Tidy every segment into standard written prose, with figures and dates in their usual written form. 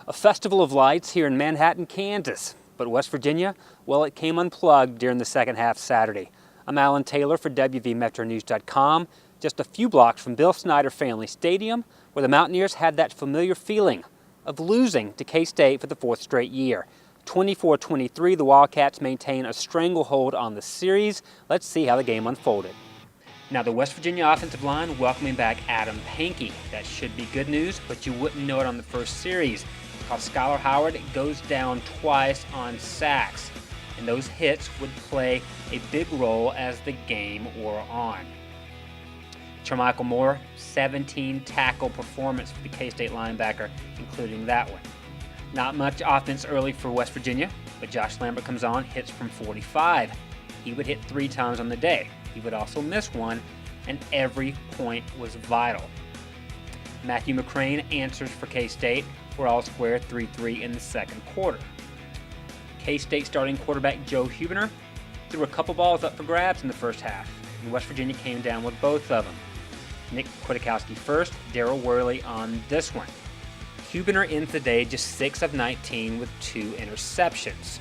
A festival of lights here in Manhattan, Kansas. But West Virginia, well, it came unplugged during the second half Saturday. I'm Allan Taylor for WVMetroNews.com, just a few blocks from Bill Snyder Family Stadium, where the Mountaineers had that familiar feeling of losing to K-State for the fourth straight year. 24-23, the Wildcats maintain a stranglehold on the series. Let's see how the game unfolded. Now, the West Virginia offensive line welcoming back Adam Pankey. That should be good news, but you wouldn't know it on the first series, because Skylar Howard goes down twice on sacks, and those hits would play a big role as the game wore on. Michael Moore, 17 tackle performance for the K-State linebacker, including that one. Not much offense early for West Virginia, but Josh Lambert comes on, hits from 45. He would hit 3 times on the day. He would also miss one, and every point was vital. Matthew McCrane answers for K-State. We're all square 3-3 in the second quarter. K-State starting quarterback Joe Huebner threw a couple balls up for grabs in the first half, and West Virginia came down with both of them. Nick Kwiatkowski first, Darryl Worley on this one. Huebner ends the day just 6 of 19 with 2 interceptions.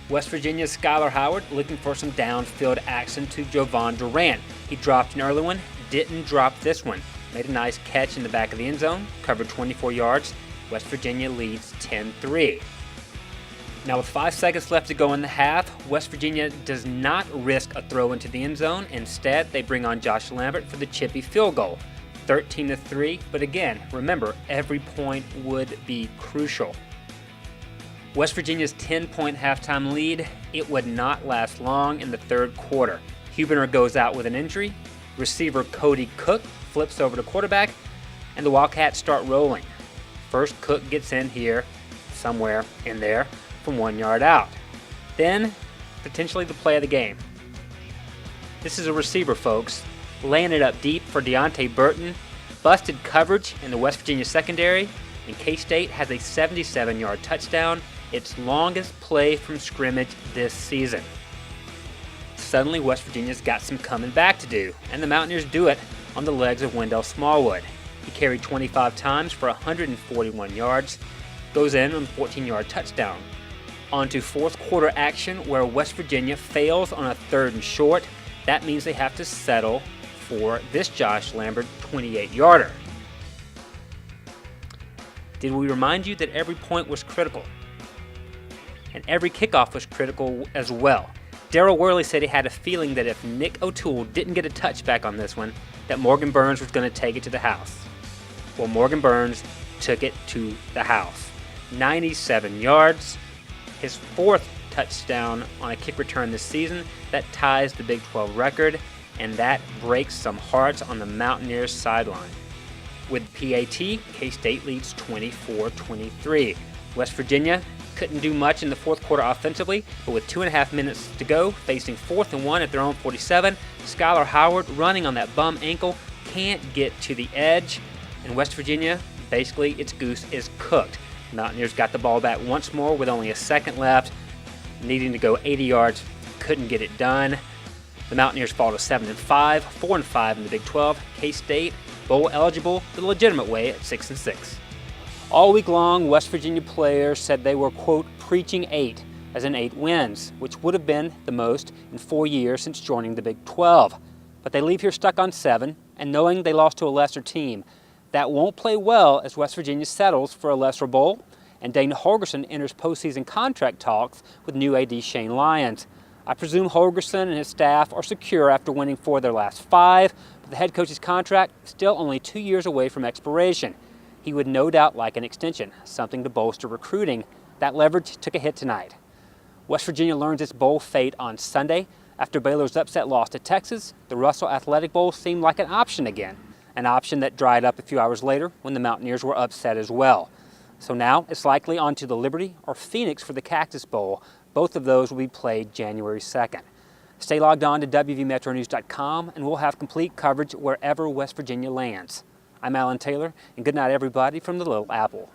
West Virginia's Skylar Howard looking for some downfield action to Jovan Durant. He dropped an early one, didn't drop this one. Made a nice catch in the back of the end zone, covered 24 yards. West Virginia leads 10-3. Now with 5 seconds left to go in the half, West Virginia does not risk a throw into the end zone. Instead, they bring on Josh Lambert for the chippy field goal. 13-3, but again, remember, every point would be crucial. West Virginia's 10-point halftime lead, it would not last long in the third quarter. Huebner goes out with an injury, receiver Cody Cook flips over to quarterback, and the Wildcats start rolling. First, Cook gets in here, somewhere in there, from 1 yard out. Then, potentially the play of the game. This is a receiver, folks, laying it up deep for Deontay Burton. Busted coverage in the West Virginia secondary, and K-State has a 77-yard touchdown, its longest play from scrimmage this season. Suddenly, West Virginia's got some coming back to do, and the Mountaineers do it on the legs of Wendell Smallwood. He carried 25 times for 141 yards, goes in on a 14-yard touchdown. On to fourth quarter action where West Virginia fails on a 3rd and short. That means they have to settle for this Josh Lambert 28-yarder. Did we remind you that every point was critical? And every kickoff was critical as well. Darryl Worley said he had a feeling that if Nick O'Toole didn't get a touchback on this one, that Morgan Burns was going to take it to the house. Well, Morgan Burns took it to the house. 97 yards, his 4th touchdown on a kick return this season. That ties the Big 12 record, and that breaks some hearts on the Mountaineers sideline. With PAT, K-State leads 24-23. West Virginia couldn't do much in the fourth quarter offensively, but with 2.5 minutes to go, facing 4th and 1 at their own 47, Skylar Howard running on that bum ankle can't get to the edge, and West Virginia, basically its goose is cooked. Mountaineers got the ball back once more with only a second left, needing to go 80 yards, couldn't get it done. The Mountaineers fall to 7-5, 4-5 in the Big 12. K-State bowl eligible the legitimate way at 6-6. All week long, West Virginia players said they were, quote, preaching 8, as in 8 wins, which would have been the most in 4 years since joining the Big 12. But they leave here stuck on 7, and knowing they lost to a lesser team. That won't play well as West Virginia settles for a lesser bowl, and Dane Holgorsen enters postseason contract talks with new AD Shane Lyons. I presume Holgorsen and his staff are secure after winning 4 of their last 5, but the head coach's contract is still only 2 years away from expiration. He would no doubt like an extension, something to bolster recruiting. That leverage took a hit tonight. West Virginia learns its bowl fate on Sunday. After Baylor's upset loss to Texas, the Russell Athletic Bowl seemed like an option again, an option that dried up a few hours later when the Mountaineers were upset as well. So now it's likely on to the Liberty or Phoenix for the Cactus Bowl. Both of those will be played January 2nd. Stay logged on to WVMetroNews.com and we'll have complete coverage wherever West Virginia lands. I'm Allan Taylor, and good night everybody from the Little Apple.